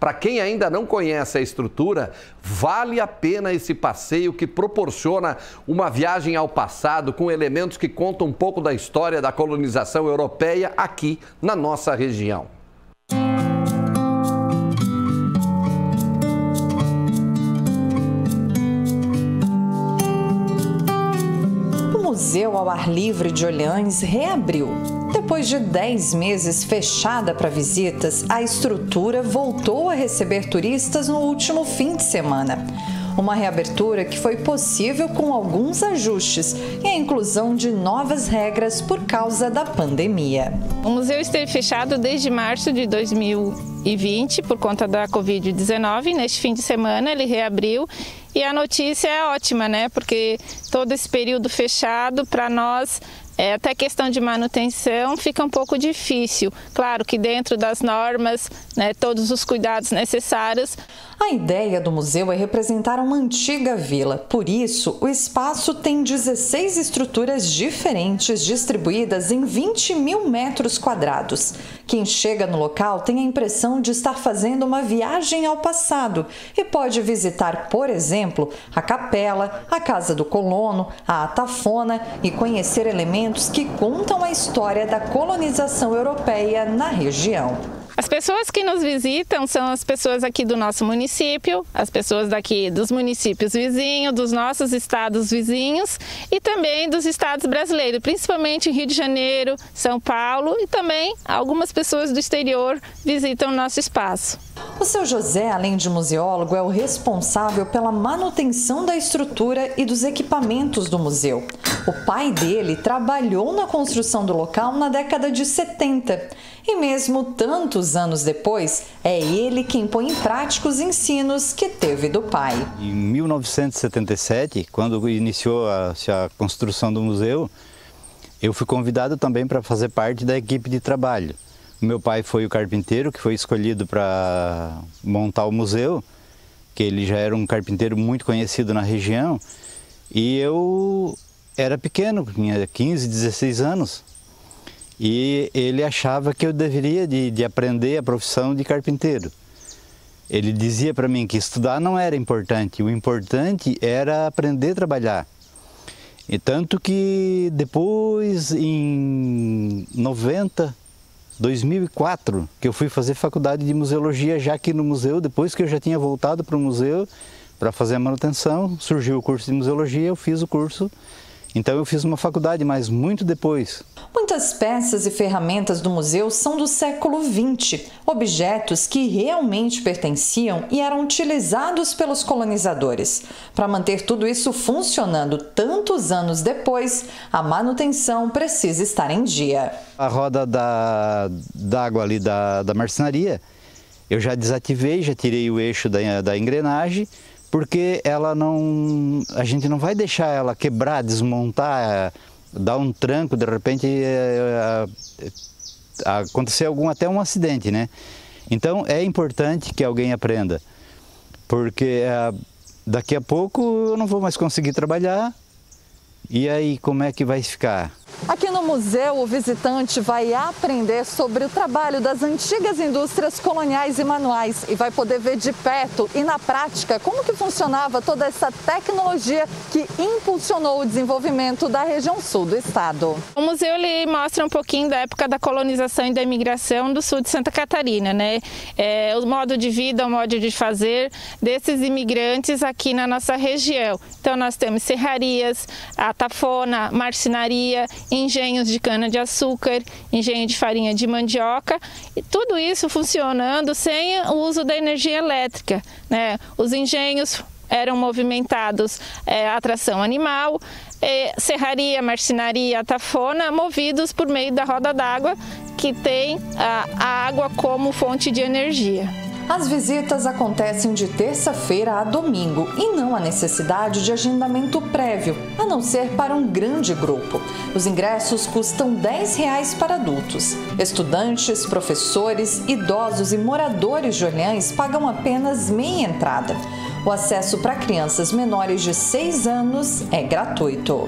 Para quem ainda não conhece a estrutura, vale a pena esse passeio que proporciona uma viagem ao passado com elementos que contam um pouco da história da colonização europeia aqui na nossa região. O Museu ao Ar Livre de Olhães reabriu. Depois de 10 meses fechada para visitas, a estrutura voltou a receber turistas no último fim de semana. Uma reabertura que foi possível com alguns ajustes e a inclusão de novas regras por causa da pandemia. O museu esteve fechado desde março de 2020 por conta da Covid-19. Neste fim de semana ele reabriu e a notícia é ótima, né? Porque todo esse período fechado para nós, até questão de manutenção fica um pouco difícil. Claro que dentro das normas, né, todos os cuidados necessários. A ideia do museu é representar uma antiga vila. Por isso, o espaço tem 16 estruturas diferentes distribuídas em 20 mil metros quadrados. Quem chega no local tem a impressão de estar fazendo uma viagem ao passado e pode visitar, por exemplo, a capela, a Casa do Colono, a Atafona e conhecer elementos que contam a história da colonização europeia na região. As pessoas que nos visitam são as pessoas aqui do nosso município, as pessoas daqui dos municípios vizinhos, dos nossos estados vizinhos e também dos estados brasileiros, principalmente Rio de Janeiro, São Paulo e também algumas pessoas do exterior visitam o nosso espaço. O seu José, além de museólogo, é o responsável pela manutenção da estrutura e dos equipamentos do museu. O pai dele trabalhou na construção do local na década de 70 e mesmo tantos anos depois, é ele quem põe em prática os ensinos que teve do pai. Em 1977, quando iniciou a construção do museu, eu fui convidado também para fazer parte da equipe de trabalho. O meu pai foi o carpinteiro que foi escolhido para montar o museu, que ele já era um carpinteiro muito conhecido na região, e eu era pequeno, tinha 15, 16 anos, e ele achava que eu deveria de aprender a profissão de carpinteiro. Ele dizia para mim que estudar não era importante, o importante era aprender a trabalhar. E tanto que depois, em 2004, que eu fui fazer faculdade de museologia já aqui no museu, depois que eu já tinha voltado para o museu para fazer a manutenção, surgiu o curso de museologia, eu fiz o curso. Então eu fiz uma faculdade, mas muito depois. Muitas peças e ferramentas do museu são do século XX, objetos que realmente pertenciam e eram utilizados pelos colonizadores. Para manter tudo isso funcionando tantos anos depois, a manutenção precisa estar em dia. A roda d'água ali da marcenaria, eu já desativei, já tirei o eixo da engrenagem, porque a gente não vai deixar ela quebrar, desmontar, dar um tranco, de repente acontecer até um acidente, né? Então é importante que alguém aprenda, porque daqui a pouco eu não vou mais conseguir trabalhar, e aí como é que vai ficar? Aqui no museu, o visitante vai aprender sobre o trabalho das antigas indústrias coloniais e manuais e vai poder ver de perto e na prática como que funcionava toda essa tecnologia que impulsionou o desenvolvimento da região sul do estado. O museu ele mostra um pouquinho da época da colonização e da imigração do sul de Santa Catarina, né? O modo de vida, o modo de fazer desses imigrantes aqui na nossa região. Então nós temos serrarias, atafona, marcenaria, engenhos de cana-de-açúcar, engenho de farinha de mandioca, e tudo isso funcionando sem o uso da energia elétrica, né? Os engenhos eram movimentados a tração animal, serraria, marcenaria, atafona, movidos por meio da roda d'água, que tem a água como fonte de energia. As visitas acontecem de terça-feira a domingo e não há necessidade de agendamento prévio, a não ser para um grande grupo. Os ingressos custam R$10 para adultos. Estudantes, professores, idosos e moradores de Olhães pagam apenas meia entrada. O acesso para crianças menores de 6 anos é gratuito.